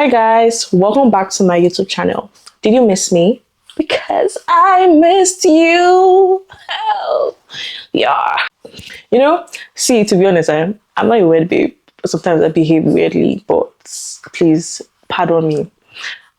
Hi guys, welcome back to my YouTube channel. Did you miss me? Because I missed you. Hell yeah. See, to be honest, I'm not a weird babe. Sometimes I behave weirdly, but please pardon me.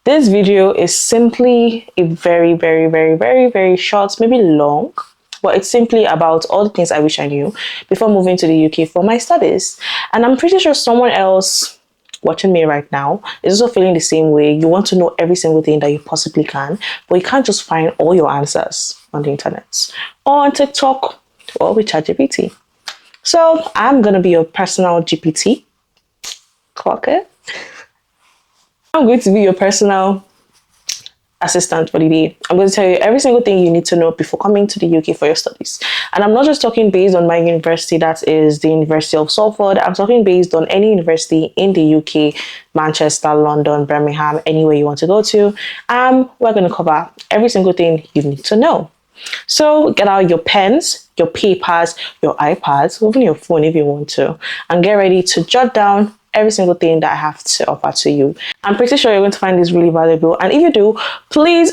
This video is simply a very, very, very, very, very short, maybe long, but it's simply about all the things I wish I knew before moving to the UK for my studies. And I'm pretty sure someone else watching me right now is also feeling the same way. You want to know every single thing that you possibly can, but you can't just find all your answers on the internet or on TikTok or with ChatGPT. So I'm gonna be your personal GPT. Clock it. I'm going to be your personal assistant for the day. I'm going to tell you every single thing you need to know before coming to the UK for your studies. And I'm not just talking based on my university, that is the University of Salford. I'm talking based on any university in the UK, Manchester, London, Birmingham, anywhere you want to go to. We're going to cover every single thing you need to know. So get out your pens, your papers, your iPads, even your phone if you want to, and get ready to jot down every single thing that I have to offer to you. I'm pretty sure you're going to find this really valuable. And if you do, please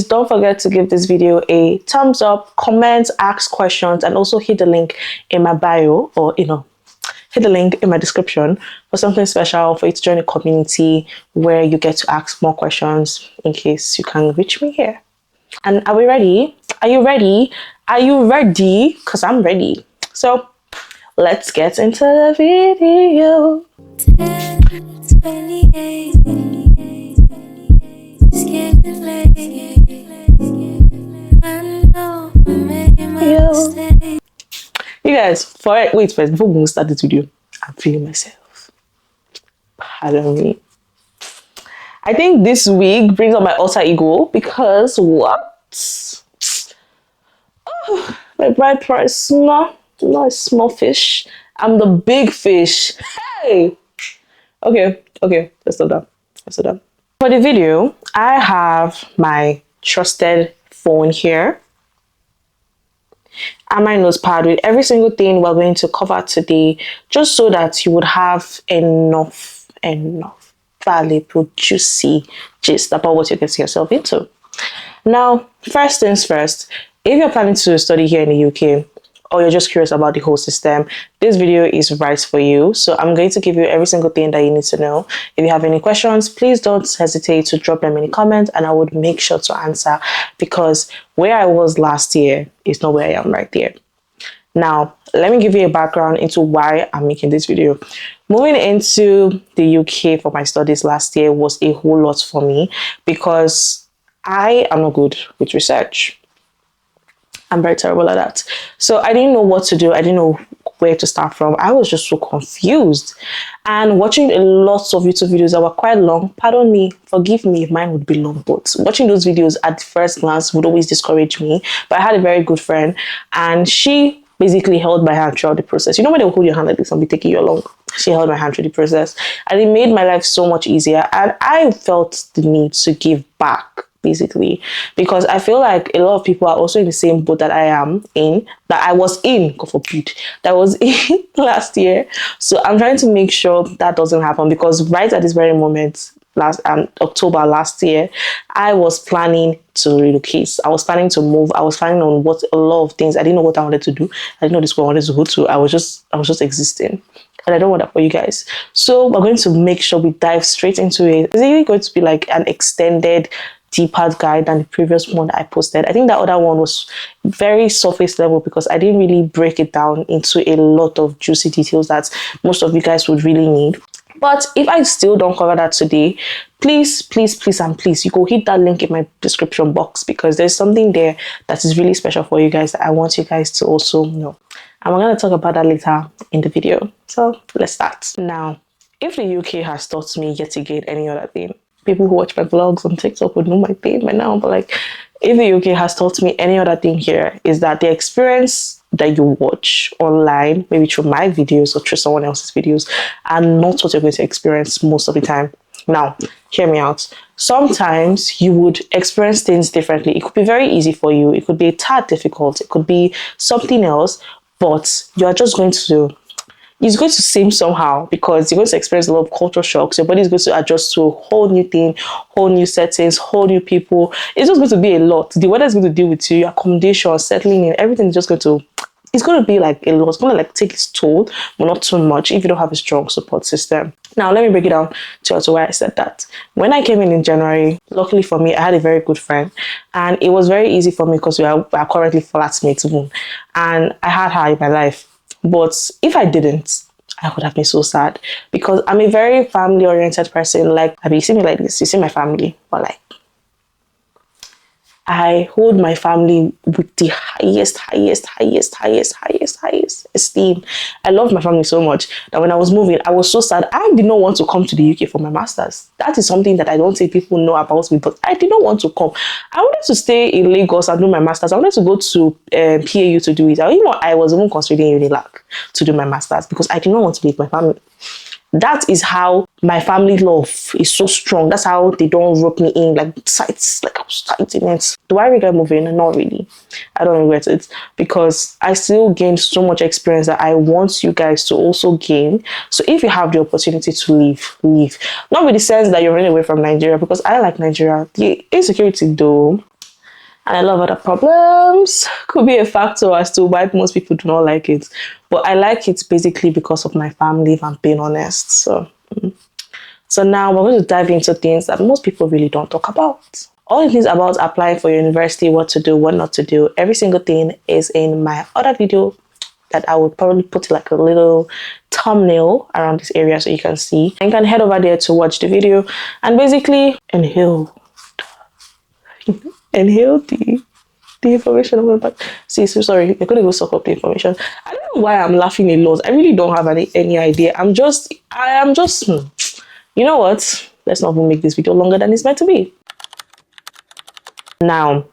don't forget to give this video a thumbs up, comment, ask questions, and also hit the link in my bio, or hit the link in my description for something special for you to join a community where you get to ask more questions in case you can reach me here. And are we ready? Are you ready? Are you ready? Because I'm ready. So let's get into the video. 10, 28, it's getting late. I know I made my mistake. You guys, wait first, before we start this video, I'm feeling myself. Pardon me. I think this week brings up my alter ego because what? Oh, my bride price, not a small fish. I'm the big fish. Hey! Okay, let's stop that. For the video, I have my trusted phone here and my notepad with every single thing we're going to cover today, just so that you would have enough valuable, juicy gist about what you're getting yourself into. Now, first things first, if you're planning to study here in the UK, or you're just curious about the whole system, this video is right for you. So I'm going to give you every single thing that you need to know. If you have any questions, please don't hesitate to drop them in the comments, and I would make sure to answer, because where I was last year is not where I am right there. Now, let me give you a background into why I'm making this video. Moving into the UK for my studies last year was a whole lot for me because I am not good with research. I'm very terrible at that. So I didn't know what to do. I didn't know where to start from. I was just so confused. And watching a lot of YouTube videos that were quite long, pardon me, forgive me if mine would be long, but watching those videos at first glance would always discourage me. But I had a very good friend, and she basically held my hand throughout the process. You know when they hold your hand like this and be taking you along? She held my hand through the process, and it made my life so much easier. And I felt the need to give back, basically, because I feel like a lot of people are also in the same boat that I was in, God forbid, that was in last year. So I'm trying to make sure that doesn't happen, because right at this very moment, October last year, I was planning to relocate. I was planning to move. I was planning on a lot of things. I didn't know what I wanted to do. I didn't know this one I wanted to go to. I was just existing. And I don't want that for you guys. So we're going to make sure we dive straight into it. It's really going to be like an extended, deeper guide than the previous one that I posted. I think that other one was very surface level because I didn't really break it down into a lot of juicy details that most of you guys would really need. But if I still don't cover that today, please, you go hit that link in my description box, because there's something there that is really special for you guys that I want you guys to also know. And we're going to talk about that later in the video. So let's start. Now, if the UK has taught me yet again any other thing, people who watch my vlogs on TikTok would know my pain by now, but like, if the UK has taught me any other thing here, is that the experience that you watch online, maybe through my videos or through someone else's videos, are not what you're going to experience most of the time. Now, hear me out. Sometimes you would experience things differently. It could be very easy for you. It could be a tad difficult. It could be something else, but you're just going to it's going to seem somehow because you're going to experience a lot of culture shocks. Your body is going to adjust to a whole new thing, whole new settings, whole new people. It's just going to be a lot. The weather is going to deal with you, your accommodation, settling in, everything is just going to, it's going to be like a lot. It's going to like take its toll, but not too much if you don't have a strong support system. Now, let me break it down to why I said that. When I came in January, luckily for me, I had a very good friend, and it was very easy for me because we are currently flatmates, and I had her in my life. But if I didn't, I would have been so sad because I'm a very family oriented person. Like, I mean, you see me like this, you see my family, but like, I hold my family with the highest esteem. I love my family so much that when I was moving, I was so sad. I did not want to come to the UK for my master's. That is something that I don't think people know about me, but I did not want to come. I wanted to stay in Lagos and do my master's. I wanted to go to PAU to do it. I was even considering Unilag to do my master's because I did not want to leave my family. That is how my family love is so strong. That's how they don't rope me in like sites, like I was tight in it. Do I regret moving? Not really. I don't regret it because I still gained so much experience that I want you guys to also gain. So if you have the opportunity to leave, leave. Not with the sense that you're running away from Nigeria, because I like Nigeria. The insecurity though, and a lot of other problems could be a factor as to why most people do not like it. But I like it basically because of my family, if I'm being honest. So now we're going to dive into things that most people really don't talk about. All the things about applying for university, what to do, what not to do, every single thing is in my other video that I would probably put like a little thumbnail around this area so you can see. And you can head over there to watch the video and basically inhale the information I'm about. See, so sorry, you're gonna go suck up the information. I don't know why I'm laughing a lot. I really don't have any idea. I am just, you know what? Let's not even make this video longer than it's meant to be. Now,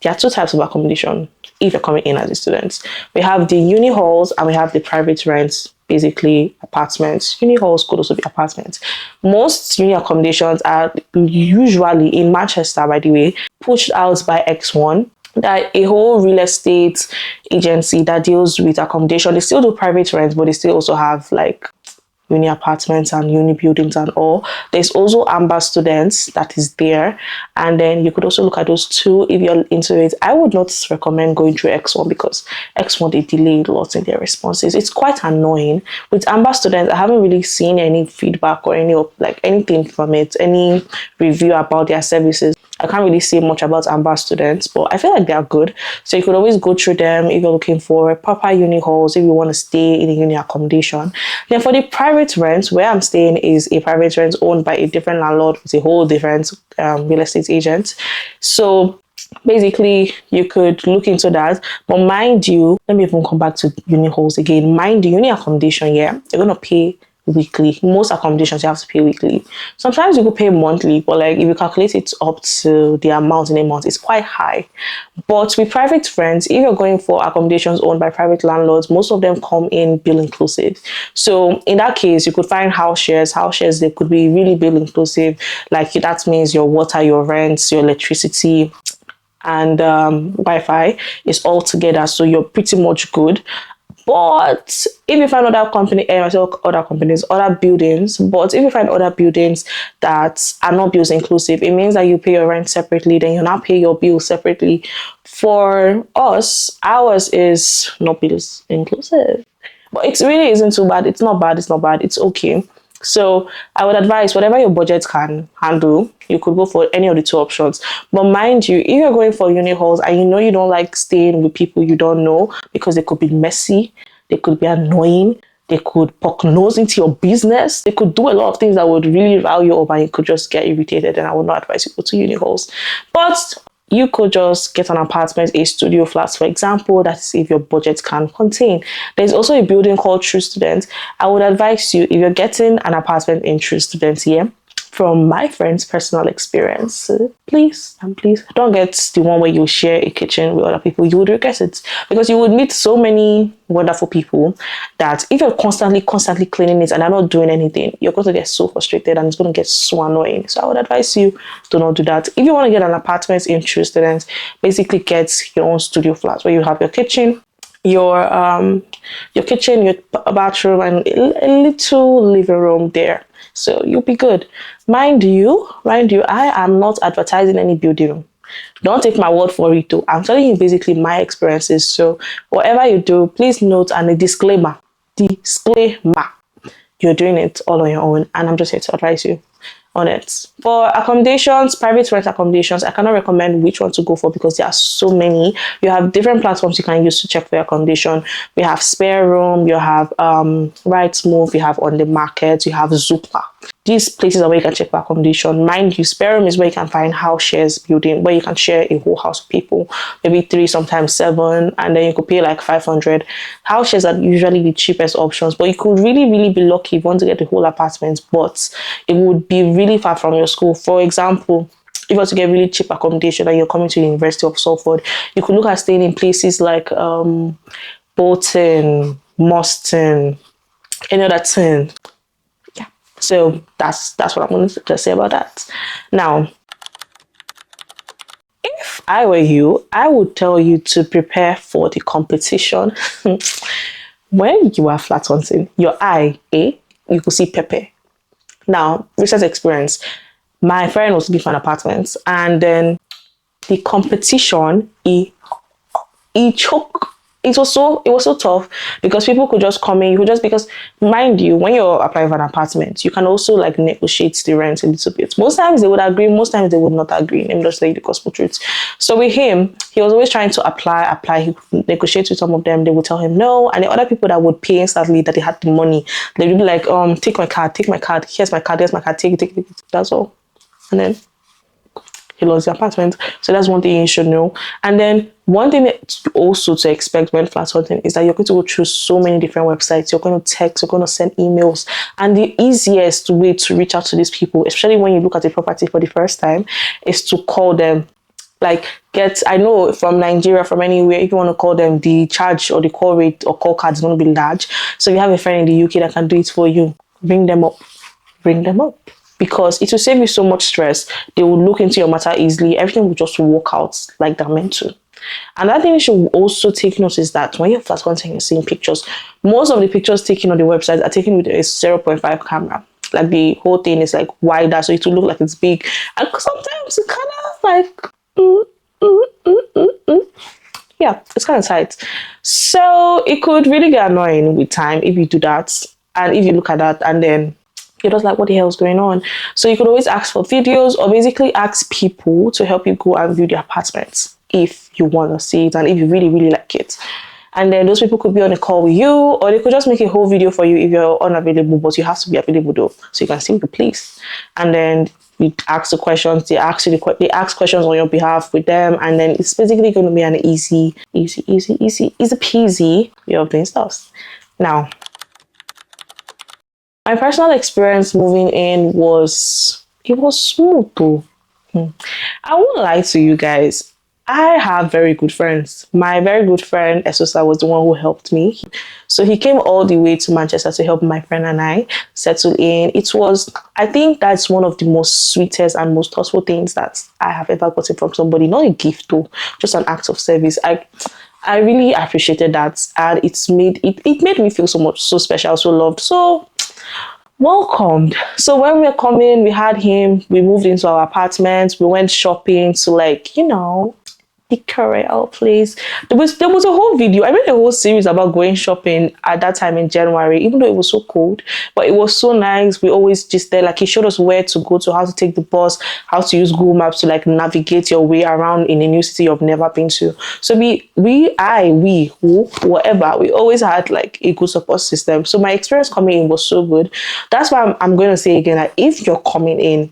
there are two types of accommodation if you're coming in as a student. We have the uni halls and we have the private rents, basically apartments. Uni halls could also be apartments. Most uni accommodations are usually in Manchester, by the way, pushed out by X1. That a whole real estate agency that deals with accommodation. They still do private rents, but they still also have like uni apartments and uni buildings and all. There's also Amber Students that is there, and then you could also look at those two if you're into it. I would not recommend going through X1 because X1 they delay a lot in their responses. It's quite annoying. With Amber Students, I haven't really seen any feedback or anything from it, any review about their services. I can't really say much about Amber Students, but I feel like they are good. So you could always go through them if you're looking for proper uni halls, if you want to stay in a uni accommodation. Then for the private rents, where I'm staying is a private rent owned by a different landlord with a whole different real estate agent. So basically, you could look into that. But mind you, let me even come back to uni halls again. Mind the uni accommodation, yeah, you're going to pay weekly. Most accommodations you have to pay weekly. Sometimes you could pay monthly, but like if you calculate it up to the amount in a month, it's quite high. But with private rents, if you're going for accommodations owned by private landlords, most of them come in bill inclusive. So in that case, you could find house shares. House shares, they could be really bill inclusive. Like that means your water, your rents, your electricity, and Wi-Fi is all together. So you're pretty much good. But if you find other buildings, but if you find other buildings that are not bills inclusive, it means that you pay your rent separately, then you now pay your bills separately. For us, ours is not bills inclusive. But it really isn't too bad. It's not bad, it's okay. So I would advise whatever your budget can handle, you could go for any of the two options. But mind you, if you're going for uni halls and you know you don't like staying with people you don't know because they could be messy, they could be annoying, they could poke nose into your business, they could do a lot of things that would really rile you up and you could just get irritated, and I would not advise you go to uni halls. But you could just get an apartment, a studio flat, for example. That's if your budget can contain. There's also a building called True Student. I would advise you, if you're getting an apartment in True Student here, from my friend's personal experience, please don't get the one where you share a kitchen with other people. You would regret it because you would meet so many wonderful people that if you're constantly cleaning it and they're not doing anything, you're going to get so frustrated and it's going to get so annoying. So I would advise you to not do that. If you want to get an apartment in True Students, basically get your own studio flat where you have your kitchen, your kitchen, your bathroom, and a little living room there. So you'll be good. Mind you, I am not advertising any building. Don't take my word for it too. I'm telling you basically my experiences. So whatever you do, please note, and a disclaimer. Disclaimer. You're doing it all on your own, and I'm just here to advise you on it. For accommodations, private rent accommodations, I cannot recommend which one to go for because there are so many. You have different platforms you can use to check for your accommodation. We have Spare Room, you have Rightmove, you have On the Market, you have Zoopla. These places are where you can check for accommodation. Mind you, Spare Room is where you can find house shares building, where you can share a whole house with people, maybe 3, sometimes 7, and then you could pay like 500. House shares are usually the cheapest options, but you could really, really be lucky if you want to get the whole apartment, but it would be really far from your school. For example, if you want to get really cheap accommodation and you're coming to the University of Salford, you could look at staying in places like Bolton, Moston, any other thing. So that's what I'm going to say about that. Now, if I were you, I would tell you to prepare for the competition. When you are flat hunting, your eye, you could see pepper. Now, recent experience, my friend was looking for an apartment, and then the competition, he choked. It was so tough because people could just come in. You could just, because mind you, when you're applying for an apartment, you can also like negotiate the rent a little bit. Most times they would agree, most times they would not agree. Let me just tell you the gospel truth. So with him, he was always trying to apply. He would negotiate with some of them. They would tell him no, and the other people that would pay instantly, that they had the money, they would be like, take my card, here's my card, take it. That's all. And then he lost the apartment. So that's one thing you should know. And then one thing that also to expect when flat hunting is that you're going to go through so many different websites. You're going to text, you're going to send emails. And the easiest way to reach out to these people, especially when you look at a property for the first time, is to call them. I know from Nigeria, from anywhere, if you want to call them, the charge or the call rate or call card is going to be large. So if you have a friend in the UK that can do it for you, bring them up. Because it will save you so much stress. They will look into your matter easily. Everything will just work out like they're meant to. Another thing you should also take note is that when you're flat hunting, you're seeing pictures. Most of the pictures taken on the website are taken with a 0.5 camera. Like the whole thing is like wider, so it will look like it's big. And sometimes it kind of like, yeah, it's kind of tight. So it could really get annoying with time if you do that. And if you look at that and then you're just like, what the hell is going on? So you could always ask for videos or basically ask people to help you go and view the apartments if you want to see it and if you really, really like it. And then those people could be on a call with you, or they could just make a whole video for you if you're unavailable, but you have to be available though, so you can see the place. And then you ask the questions, they ask questions on your behalf with them, and then it's basically going to be an easy peasy way of doing stuff. Now, my personal experience moving in was smooth though. I won't lie to you guys. I have very good friends. My very good friend Esosa was the one who helped me. So he came all the way to Manchester to help my friend and I settle in. I think that's one of the most sweetest and most thoughtful things that I have ever gotten from somebody. Not a gift though, just an act of service. I really appreciated that, and it made me feel so special, so loved, so welcomed. So when we were coming, we had him, we moved into our apartment, we went shopping to decorate our place. There was a whole video. I made a whole series about going shopping at that time in January, even though it was so cold, but it was so nice. We always just there, he showed us where to go to, how to take the bus, how to use Google Maps to navigate your way around in a new city you've never been to. So whoever, we always had a good support system. So my experience coming in was so good. That's why I'm going to say again that if you're coming in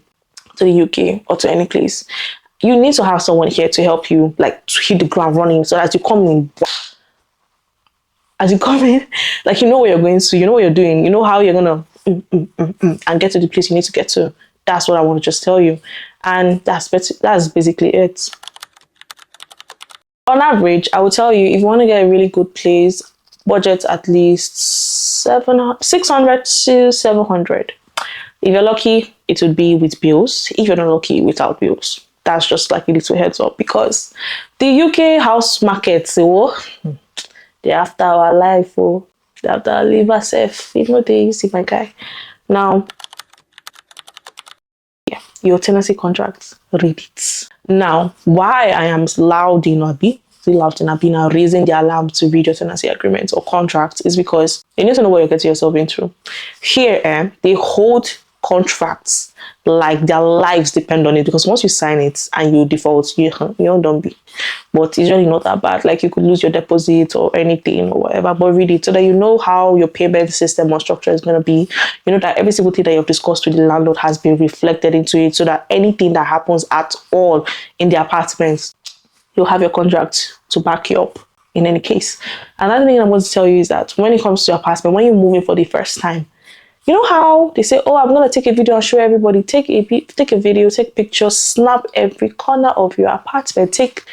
to the UK or to any place, you need to have someone here to help you, to hit the ground running. So as you come in, you know where you're going to, you know what you're doing, you know how you're gonna and get to the place you need to get to. That's what I want to just tell you, and that's basically it. On average, I would tell you, if you want to get a really good place, budget at least 600 to 700. If you're lucky, it would be with bills. If you're not lucky, without bills. That's just a little heads up, because the UK house market, They're after our life, oh. They're after our liver self. You know they see my guy. Now, yeah, your tenancy contracts, read it. Now, why I am loud in Abi, loud in Abi now raising the alarm to read your tenancy agreement or contract is because you need to know what you're getting yourself into. Here, they hold contracts like their lives depend on it, because once you sign it and you default, you don't be. But it's really not that bad. Like you could lose your deposit or anything or whatever, but read it so that you know how your payment system or structure is going to be. You know that every single thing that you've discussed with the landlord has been reflected into it, so that anything that happens at all in the apartments, you'll have your contract to back you up in any case. Another thing I want to tell you is that when it comes to your apartment, when you're moving for the first time, you know how they say, oh, I'm going to take a video and show everybody. Take a video, take pictures, snap every corner of your apartment. Take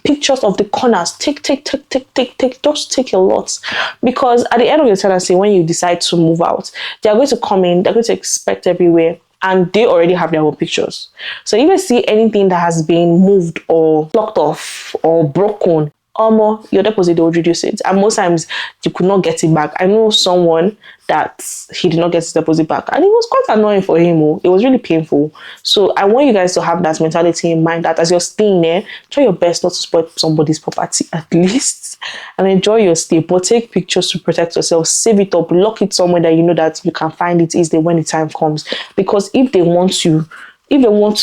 pictures of the corners. Take. Just take a lot. Because at the end of your tenancy, when you decide to move out, they're going to come in, they're going to inspect everywhere, and they already have their own pictures. So if you see anything that has been moved or blocked off or broken, your deposit, they would reduce it. And most times you could not get it back. I know someone that he did not get his deposit back, and it was quite annoying for him. It was really painful. So I want you guys to have that mentality in mind, that as you're staying there, try your best not to spoil somebody's property at least, and enjoy your stay. But take pictures to protect yourself, save it up, lock it somewhere that you know that you can find it easily when the time comes. Because if they want to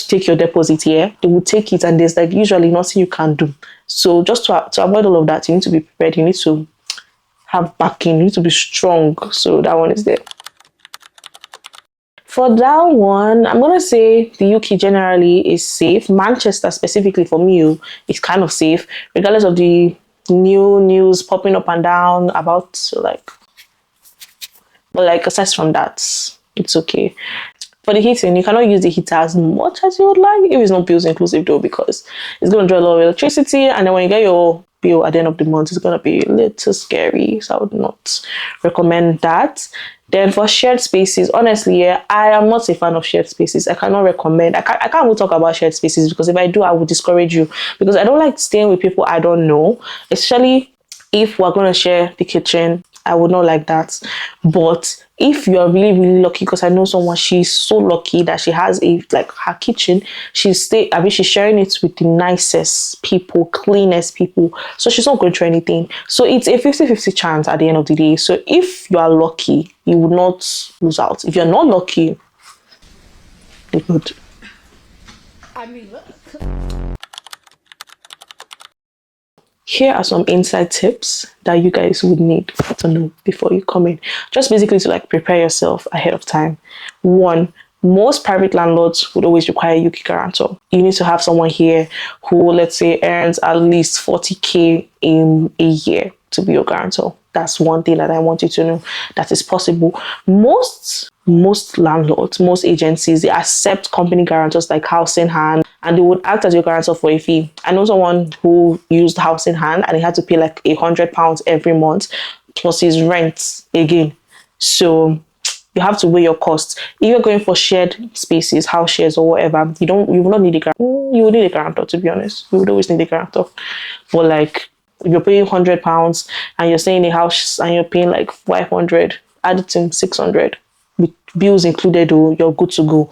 take your deposit here, they will take it, and there's like usually nothing you can do. So just to avoid all of that, you need to be prepared. You need to have backing. You need to be strong. So that one is there. For that one, I'm going to say the UK generally is safe. Manchester specifically for me is kind of safe, regardless of the new news popping up and down about but aside from that, it's okay. For the heating, you cannot use the heater as much as you would like if it's not bills inclusive though, because it's going to draw a lot of electricity, and then when you get your bill at the end of the month, it's going to be a little scary. So I would not recommend that. Then for shared spaces, honestly, I am not a fan of shared spaces. I cannot recommend. I can't even talk about shared spaces, because if I do, I would discourage you, because I don't like staying with people I don't know, especially if we're going to share the kitchen. I would not like that. But if you're really, really lucky, because I know someone, she's so lucky that she has her kitchen, she's sharing it with the nicest people, cleanest people. So she's not going through anything. So it's a 50-50 chance at the end of the day. So if you are lucky, you would not lose out. If you're not lucky, you would. Here are some inside tips that you guys would need to know before you come in. Just basically to prepare yourself ahead of time. One, most private landlords would always require a UK guarantor. You need to have someone here who, let's say, earns at least 40k in a year to be your guarantor. That's one thing that I want you to know that is possible. Most landlords, most agencies, they accept company guarantors like house in hand, and they would act as your guarantor for a fee. I know someone who used house in hand, and he had to pay £100 every month plus his rent again. So you have to weigh your costs. If you're going for shared spaces, house shares or whatever, you will not need a guarantor. You would need a guarantor, to be honest. You would always need a guarantor. But if you're paying £100 and you're staying in a house and you're paying 500, add it in 600 with bills included, or you're good to go.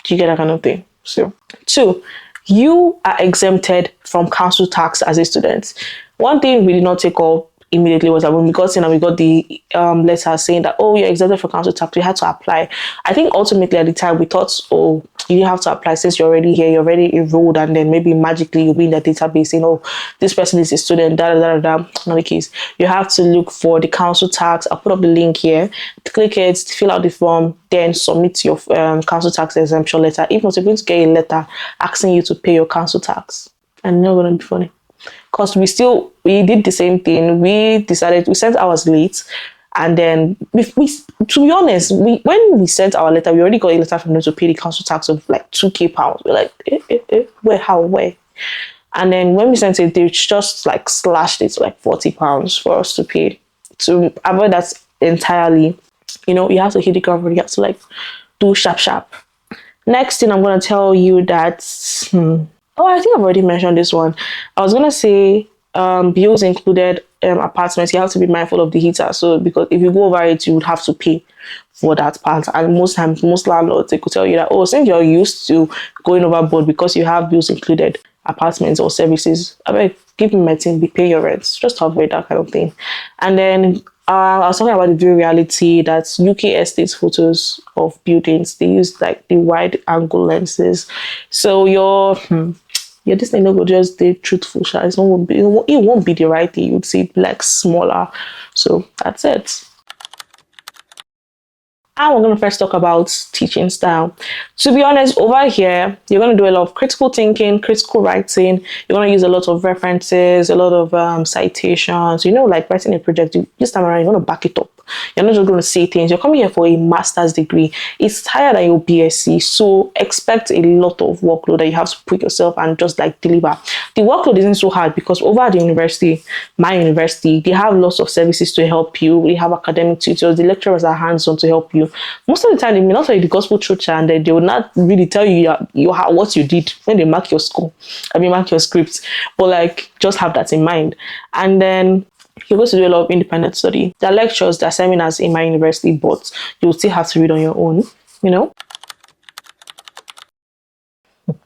Do you get that kind of thing? So, 2, you are exempted from council tax as a student. One thing we did not take up immediately was that when we got in and we got the letter saying that, oh, you're exempted from council tax, we had to apply. I think ultimately at the time we thought, oh, you didn't have to apply since you're already here, you're already enrolled, and then maybe magically you'll be in the database saying, oh, this person is a student, Not the case. You have to look for the council tax. I'll put up the link here. Click it, fill out the form, then submit your council tax exemption letter. If not, you're going to get a letter asking you to pay your council tax. And it's not going to be funny. Because we did the same thing. We sent ours late, and then we to be honest, when we sent our letter, we already got a letter from them to pay the council tax of £2k. We're like, where? And then when we sent it, they just slashed it to £40 for us to pay. To avoid that entirely, you have to hit the ground running. You have to do sharp. Next thing I'm going to tell you that I think I've already mentioned this one. I was going to say bills included apartments, you have to be mindful of the heater. So because if you go over it, you would have to pay for that part. And most times, most landlords, they could tell you that, oh, since you're used to going overboard because you have bills included, apartments or services, I mean, give me my thing, be pay your rents, just to avoid that kind of thing. And then I was talking about the view reality, that UK estates photos of buildings, they use like the wide angle lenses. So your this thing will just stay truthful. It won't be the right thing. You'd see like smaller. So that's it. And we're going to first talk about teaching style. To be honest, over here, you're going to do a lot of critical thinking, critical writing. You're going to use a lot of references, a lot of citations. You know, like writing a project, this time around, you're going to back it up. You're not just going to say things. You're coming here for a master's degree. It's higher than your BSc. So expect a lot of workload that you have to put yourself and just like deliver. The workload isn't so hard because over at the university, my university, they have lots of services to help you. We have academic tutors. The lecturers are hands-on to help you. Most of the time, they may not tell you the gospel truth, and they will not really tell you what you did when they mark your score. Mark your scripts. But like, just have that in mind. And then you're going to do a lot of independent study. There are lectures, there are seminars in my university, but you'll still have to read on your own, you know.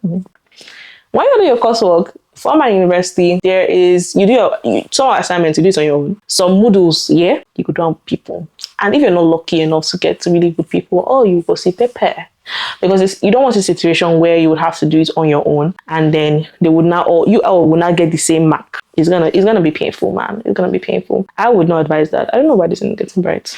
When you do your coursework, for my university, there is, some assignments, you do it on your own. Some modules, yeah, you could do on people. And if you're not lucky enough to get really good people, oh, you go see paper. Because you don't want a situation where you would have to do it on your own and then they would not, or you all will not get the same mark. It's gonna be painful, man. It's gonna be painful. I would not advise that. I don't know why this isn't getting bright.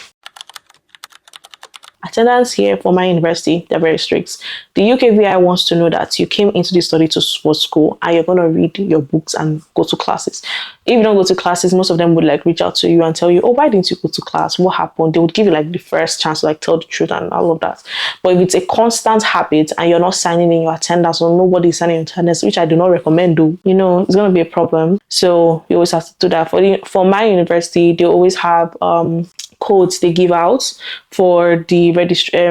Attendance here for my university, they're very strict. The UKVI wants to know that you came into this study for school and you're going to read your books and go to classes. If you don't go to classes, most of them would like reach out to you and tell you, oh, why didn't you go to class? What happened? They would give you like the first chance to like tell the truth and all of that. But if it's a constant habit and you're not signing in your attendance or nobody's signing your attendance, which I do not recommend, it's going to be a problem. So you always have to do that. For my university, they always have codes they give out for the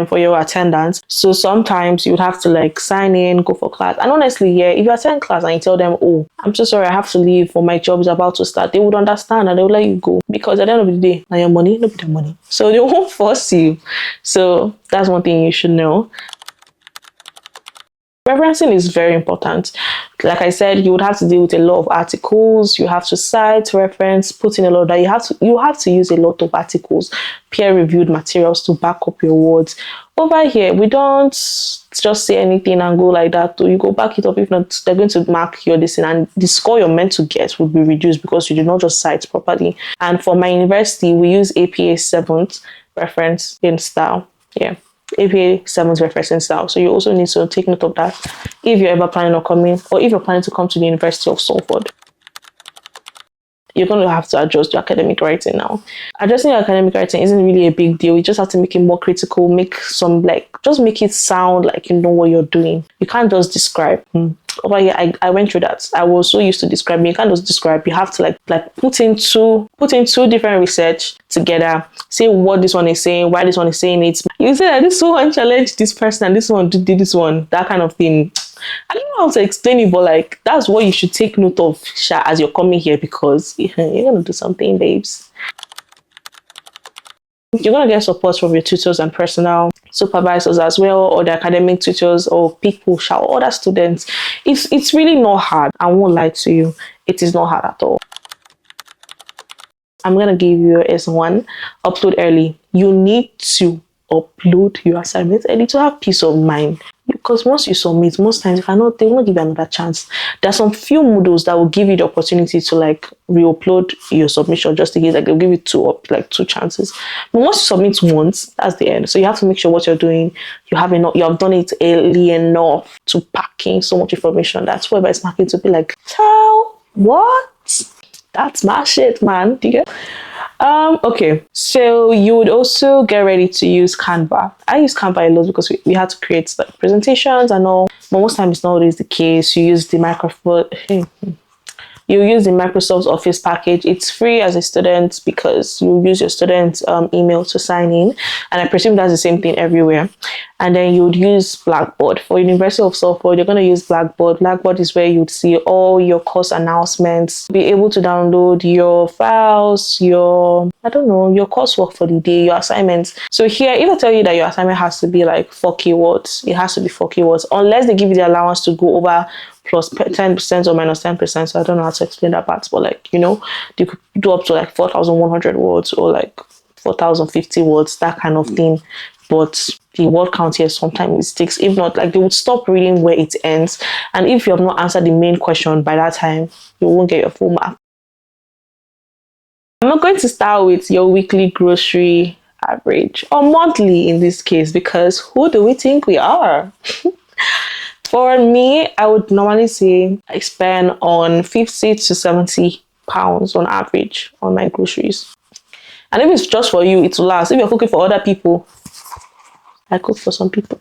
for your attendance. So sometimes you would have to like sign in, go for class. And honestly, yeah, if you attend class and you tell them, oh, I'm so sorry, I have to leave for my job is about to start, they would understand and they would let you go, because at the end of the day, now your money, no be their money. So they won't force you. So that's one thing you should know. Referencing is very important. Like I said, you would have to deal with a lot of articles. You have to cite, reference, put in a lot of that. You have to use a lot of articles, peer-reviewed materials to back up your words. Over here, we don't just say anything and go like that. You go back it up. If not, they're going to mark your decision and the score you're meant to get would be reduced because you did not just cite properly. And for my university, we use APA 7th reference in style. Yeah. APA 7's referencing style. So you also need to take note of that if you're ever planning on coming, or if you're planning to come to the University of Salford. You're going to have to adjust your academic writing now. Adjusting your academic writing isn't really a big deal. You just have to make it more critical, just make it sound like you know what you're doing. You can't just describe. Over here, I went through that. I was so used to describing. You can't just describe. You have to like put in two different research together. Say what this one is saying, why this one is saying it. You say that this one challenged this person and this one did this one. That kind of thing. I don't know how to explain it, but like that's what you should take note of, Sha, as you're coming here, because you're gonna do something, babes. You're gonna get support from your tutors and personal supervisors as well, or the academic tutors, or people, or other students. It's really not hard. I won't lie to you. It is not hard at all. I'm gonna give you S1. Upload early. You need to upload your assignments early to have peace of mind. Because once you submit, most times they will not give you another chance. There are some few modules that will give you the opportunity to like re-upload your submission just in case. Like they'll give you two chances. But once you submit once, that's the end. So you have to make sure what you're doing, you have done it early enough to pack in so much information. That's why it's not going to be like, ciao, what? That's my shit, man. Do you get? Okay, so you would also get ready to use Canva. I use Canva a lot because we had to create like presentations and all, but most times it's not always the case. You use the You use the Microsoft Office package. It's free as a student because you use your student email to sign in, and I presume that's the same thing everywhere. And then you would use Blackboard. For University of Salford, you're going to use Blackboard. Blackboard is where you'd see all your course announcements, be able to download your files, your, I don't know, your coursework for the day, your assignments. So here, if I tell you that your assignment has to be like 4 keywords, it has to be 4 keywords, unless they give you the allowance to go over plus 10% or minus 10%. So I don't know how to explain that part, but like, you know, you could do up to like 4,100 words or like 4,050 words, that kind of thing. But the word count here sometimes it sticks. If not, like they would stop reading where it ends. And if you have not answered the main question by that time, you won't get your full mark. I'm not going to start with your weekly grocery average or monthly in this case, because who do we think we are? For me, I would normally say I spend on 50 to 70 pounds on average on my groceries. And if it's just for you, it will last. If you're cooking for other people, I cook for some people.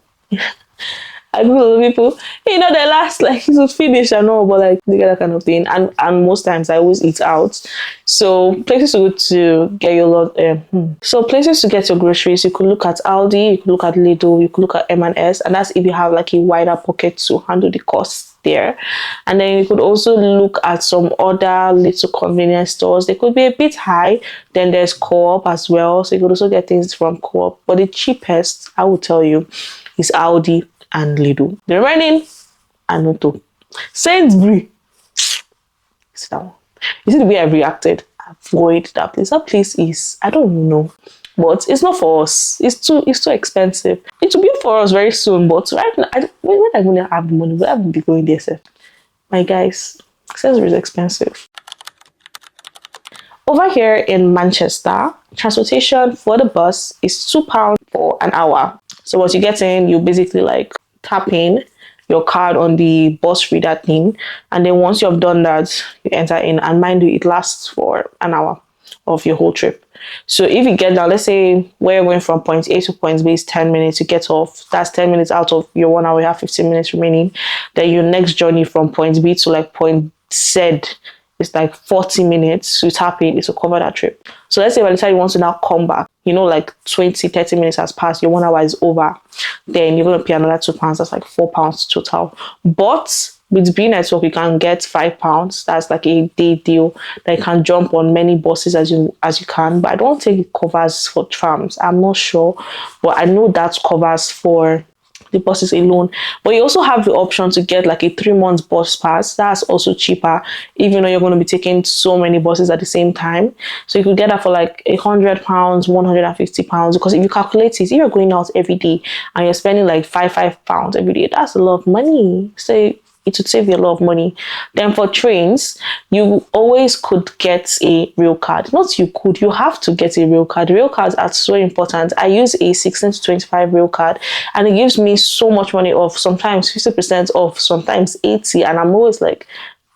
I cook for some people. You know, they last like to finish and all, but like they get that kind of thing. And most times I always eat out. So places to go to get your lot. So places to get your groceries, you could look at Aldi, you could look at Lidl, you could look at M&S, and that's if you have like a wider pocket to handle the costs there. And then you could also look at some other little convenience stores. They could be a bit high. Then there's Co-op as well, so you could also get things from Co-op. But the cheapest, I will tell you, is Aldi and Lidl. The remaining, Anoto. Sainsbury. It's that one. You see the way I reacted? Avoid that place. That place is, I don't know, but it's not for us. It's too expensive. It will be for us very soon, but right now, when I'm gonna have the money, I will be going there, sir. My guys, Sainsbury is expensive. Over here in Manchester, transportation for the bus is £2 for an hour. So once you get in, you basically like tap in your card on the bus reader thing, and then once you have done that, you enter in, and mind you, it lasts for an hour of your whole trip. So if you get down, let's say where we're going from point A to point B is 10 minutes, you get off, that's 10 minutes out of your 1 hour, you have 15 minutes remaining. Then your next journey from point B to like point Z is like 40 minutes. You tap in, it will cover that trip. So let's say by the time you want to now come back, you know, like 20-30 minutes has passed, your 1 hour is over, then you're going to pay another £2. That's like £4 total. But with B Network, you can get £5. That's like a day deal that you can jump on many buses as you can. But I don't think it covers for trams. I'm not sure, but I know that covers for the buses alone. But you also have the option to get like a 3-month bus pass. That's also cheaper, even though you're going to be taking so many buses at the same time. So you could get that for like £100, £150, because if you calculate it, if you're going out every day and you're spending like £5 every day, that's a lot of money. So it would save you a lot of money. Then for trains, you always could get a rail card. Not you could, you have to get a rail card. Rail cards are so important. I use a 16 to 25 rail card, and it gives me so much money off, sometimes 50% off, sometimes 80. And I'm always like,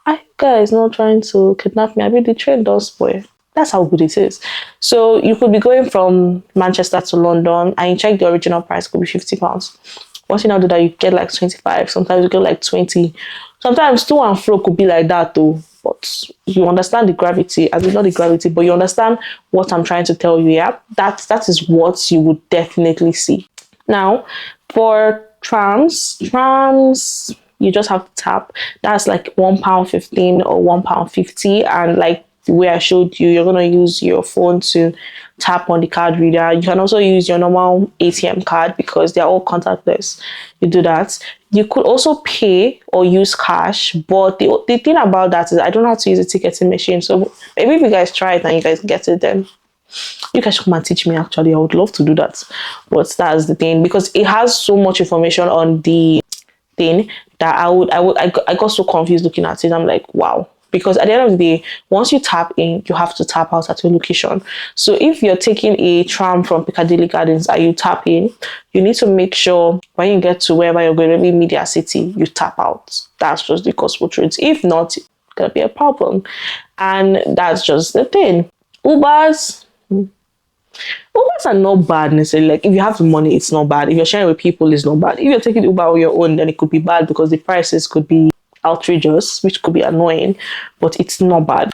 I guys not trying to kidnap me. I mean, the train does spoil. That's how good it is. So you could be going from Manchester to London, and you check the original price, could be £50. Once you now do that, you get like 25. Sometimes you get like 20. Sometimes to and fro could be like that too. But you understand the gravity. I mean, not the gravity, but you understand what I'm trying to tell you. Yeah, that is what you would definitely see. Now, for trams, you just have to tap. That's like £1.15 or £1.50, and like the way I showed you, you're gonna use your phone to tap on the card reader. You can also use your normal ATM card because they're all contactless. You do that. You could also pay or use cash, but the thing about that is I don't know how to use a ticketing machine. So maybe if you guys try it and you guys get it, then you guys come and teach me. Actually, I would love to do that. But that's the thing, because it has so much information on the thing that I got so confused looking at it. I'm like, wow. Because at the end of the day, once you tap in, you have to tap out at your location. So if you're taking a tram from Piccadilly Gardens and you tap in, you need to make sure when you get to wherever you're going, maybe Media City, you tap out. That's just the gospel truth. If not, it's going to be a problem. And that's just the thing. Ubers are not bad necessarily. Like if you have the money, it's not bad. If you're sharing with people, it's not bad. If you're taking Uber on your own, then it could be bad because the prices could be outrageous, which could be annoying, but it's not bad.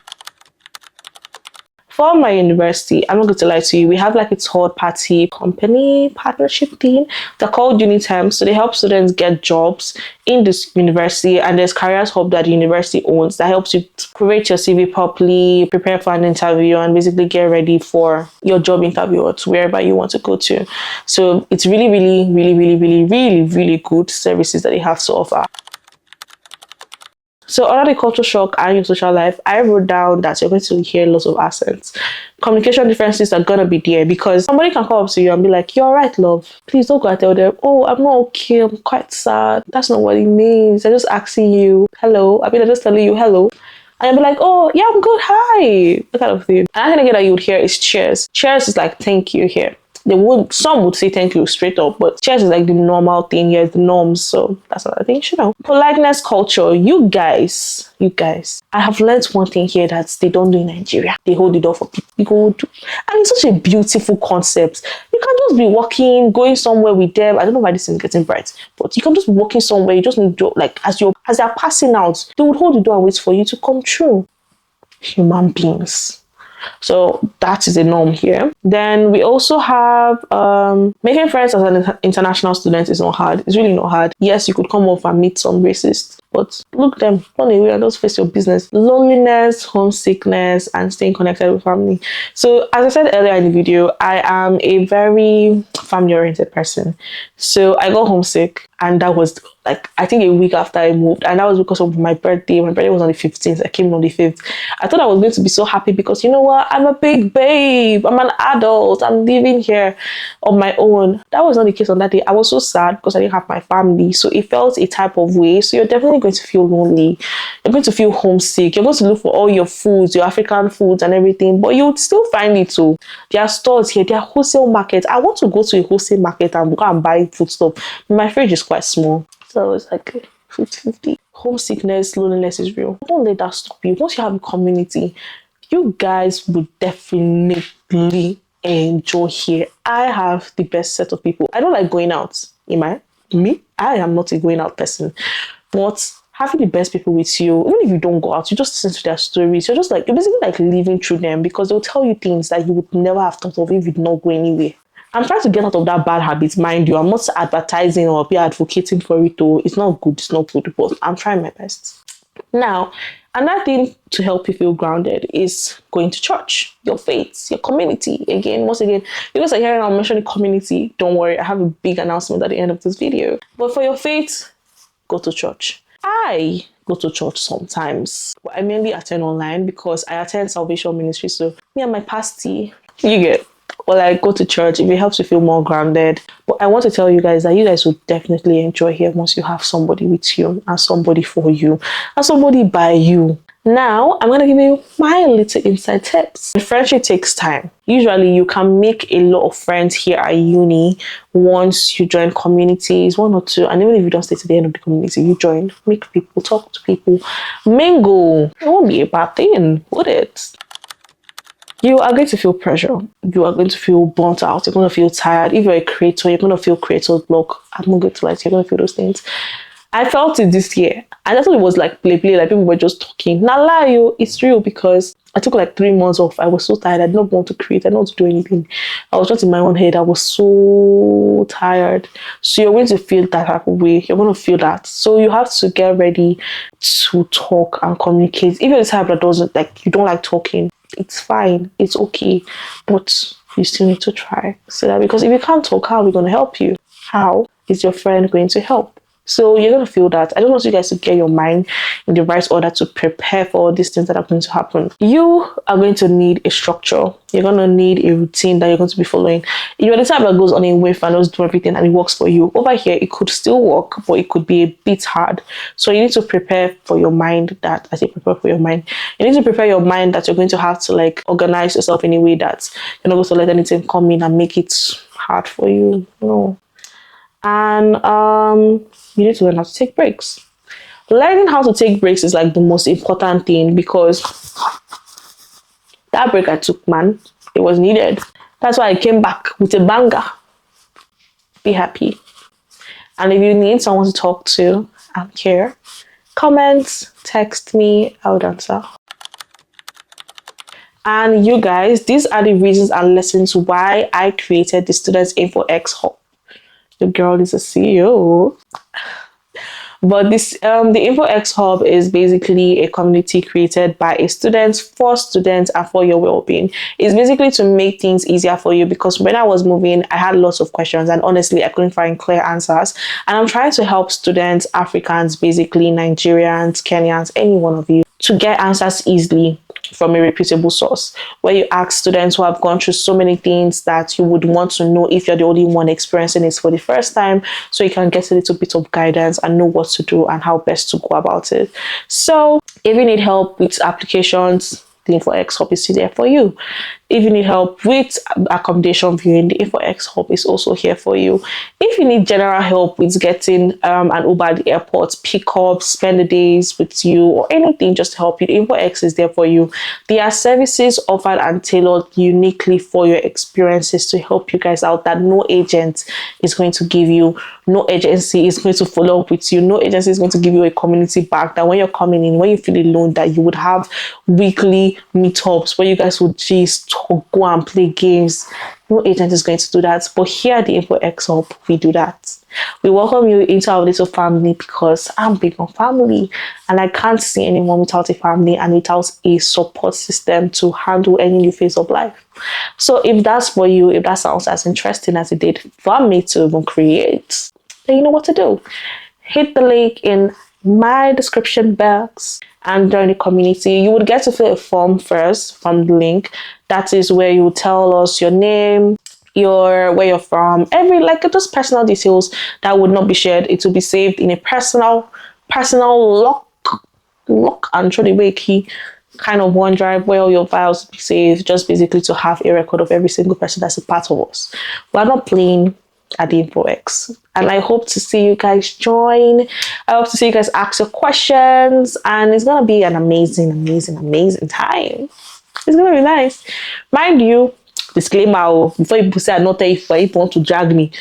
For my university, I'm not going to lie to you, we have like a third party company partnership thing. They're called Unitemp. So they help students get jobs in this university, and there's careers hub that the university owns that helps you create your CV properly, prepare for an interview, and basically get ready for your job interview or to wherever you want to go to. So it's really, really, really, really, really, really, really good services that they have to offer. So under the culture shock and your social life, I wrote down that you're going to hear lots of accents. Communication differences are going to be there because somebody can come up to you and be like, "You're right, love. Please don't go and tell them, oh, I'm not okay, I'm quite sad." That's not what it means. They're just asking you, hello. They're just telling you hello. And you'll be like, "Oh, yeah, I'm good, hi." That kind of thing. Another thing again that you would hear is cheers. Cheers is like thank you here. Some would say thank you straight up, but cheers is like the normal thing here, the norms. So that's another thing you should know. Politeness culture, you guys, I have learned one thing here that they don't do in Nigeria. They hold the door for people. And it's such a beautiful concept. You can just be walking, going somewhere with them. I don't know why this is getting bright, but you can just be walking somewhere. You just need to, like, as they're passing out, they would hold the door and wait for you to come through. Human beings. So that is a norm here. Then we also have making friends as an international student is not hard. It's really not hard. Yes, you could come off and meet some racists, but look them, run away and just face your business. Loneliness, homesickness, and staying connected with family. So as I said earlier in the video, I am a very family-oriented person. So I got homesick, and that was like, I think a week after I moved, and that was because of my birthday. My birthday was on the 15th. I came on the 5th. I thought I was going to be so happy because, you know what, I'm a big babe, I'm an adult, I'm living here on my own. That was not the case on that day. I was so sad because I didn't have my family, so it felt a type of way. So you're definitely going to feel lonely, you're going to feel homesick, you're going to look for all your foods, your African foods and everything, but you would still find it too. There are stores here, there are wholesale markets. I want to go to a wholesale market and go and buy food stuff. My fridge is quite small, so it's like 50-50. Homesickness, loneliness is real. Don't let that stop you. Once you have a community, you guys will definitely enjoy here. I have the best set of people. I don't like going out. I am not a going out person, but having the best people with you, even if you don't go out, you just listen to their stories. You're basically like living through them because they'll tell you things that you would never have thought of if you did not go anywhere. I'm trying to get out of that bad habit, mind you. I'm not advertising or be advocating for it, though. It's not good, but I'm trying my best. Now, another thing to help you feel grounded is going to church, your faith, your community. Once again, because I hear I'm mentioning community, don't worry, I have a big announcement at the end of this video. But for your faith, go to church. I go to church sometimes, but I mainly attend online because I attend Salvation Ministry. So me and my pasty, you get. Or like go to church if it helps you feel more grounded. But I want to tell you guys that you guys will definitely enjoy here once you have somebody with you and somebody for you and somebody by you. Now, I'm going to give you my little inside tips. Friendship takes time. Usually, you can make a lot of friends here at uni once you join communities, 1 or 2. And even if you don't stay to the end of the community, you join, meet people, talk to people, mingle. It won't be a bad thing, would it? You are going to feel pressure. You are going to feel burnt out. You're going to feel tired. If you're a creator, you're going to feel creator's block. I'm not going to lie to you, you're going to feel those things. I felt it this year. And I thought it was like play, like people were just talking. Nah, lie, you. It's real because I took like 3 months off. I was so tired. I did not want to create. I didn't want to do anything. I was just in my own head. I was so tired. So you're going to feel that type of way. You're going to feel that. So you have to get ready to talk and communicate. If you're the type that doesn't, like, you don't like talking, it's fine, it's okay, but you still need to try. So that, because if you can't talk, how are we going to help you? How is your friend going to help? So you're going to feel that. I just want you guys to get your mind in the right order to prepare for all these things that are going to happen. You are going to need a structure. You're going to need a routine that you're going to be following. You're the type that goes on a whiff and just do everything and it works for you. Over here, it could still work, but it could be a bit hard. So you need to prepare for your mind that, I say prepare for your mind. You need to prepare your mind that you're going to have to like organize yourself in a way that you're not going to let anything come in and make it hard for you. No. And you need to learn how to take breaks. Learning how to take breaks is like the most important thing because that break I took, man, it was needed. That's why I came back with a banger. Be happy. And if you need someone to talk to, I'm here. Comments, text me, I would answer. And you guys, these are the reasons and lessons why I created the Students InfoX Hub. The girl is a CEO. But this the InfoX Hub is basically a community created by a student for students and for your well-being. It's basically to make things easier for you, because when I was moving, I had lots of questions and honestly I couldn't find clear answers. And I'm trying to help students, Africans, basically Nigerians, Kenyans, any one of you, to get answers easily from a reputable source, where you ask students who have gone through so many things that you would want to know if you're the only one experiencing it for the first time, so you can get a little bit of guidance and know what to do and how best to go about it. So if you need help with applications, the InfoX Hub is there for you. If you need help with accommodation viewing, the InfoX Hub is also here for you. If you need general help with getting an Uber at the airport, pick up, spend the days with you, or anything just to help you, the InfoX is there for you. There are services offered and tailored uniquely for your experiences to help you guys out that no agent is going to give you. No agency is going to follow up with you. No agency is going to give you a community back, that when you're coming in, when you feel alone, that you would have weekly meetups where you guys would just go and play games. No agent is going to do that. But here at the InfoX Hub, we do that. We welcome you into our little family, because I'm big on family and I can't see anyone without a family and without a support system to handle any new phase of life. So if that's for you, if that sounds as interesting as it did for me to even create, then you know what to do. Hit the link in my description box and join the community. You would get to fill a form first from the link. That is where you tell us your name, where you're from, just personal details that would not be shared. It will be saved in a personal lock and throw away key kind of OneDrive, where all your files will be saved, just basically to have a record of every single person that's a part of us. We're not playing at the InfoX, and I hope to see you guys join. I hope to see you guys ask your questions, and it's gonna be an amazing time. It's gonna be nice. Mind you, disclaimer, before you say I'm not there if you want to drag me,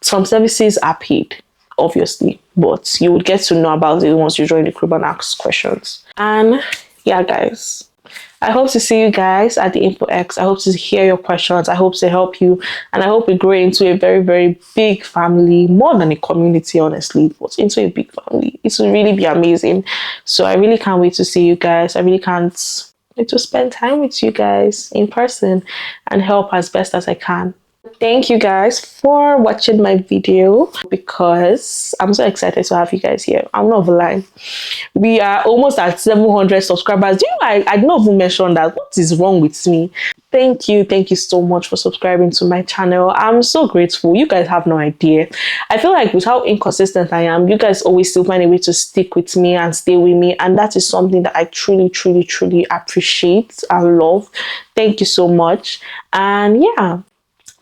some services are paid, obviously, but you would get to know about it once you join the group and ask questions. And yeah, guys, I hope to see you guys at the InfoX. I hope to hear your questions. I hope to help you. And I hope we grow into a very, very big family, more than a community, honestly, but into a big family. It will really be amazing. So I really can't wait to see you guys. I really can't wait to spend time with you guys in person and help as best as I can. Thank you guys for watching my video, because I'm so excited to have you guys here. I'm not lying. We are almost at 700 subscribers. Do you know, I did not even mention that. What is wrong with me? Thank you so much for subscribing to my channel. I'm so grateful. You guys have no idea. I feel like with how inconsistent I am, you guys always still find a way to stick with me and stay with me, and that is something that I truly appreciate and love. Thank you so much. And yeah,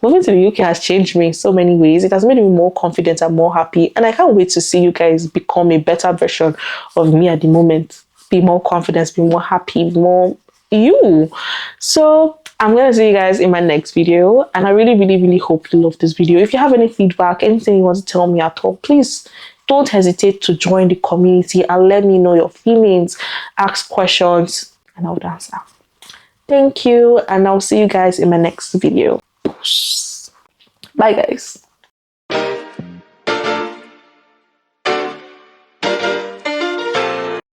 moving to the UK has changed me in so many ways. It has made me more confident and more happy. And I can't wait to see you guys become a better version of me at the moment. Be more confident, be more happy, more you. So I'm going to see you guys in my next video. And I really hope you love this video. If you have any feedback, anything you want to tell me at all, please don't hesitate to join the community and let me know your feelings, ask questions, and I will answer. Thank you, and I'll see you guys in my next video. Bye, guys.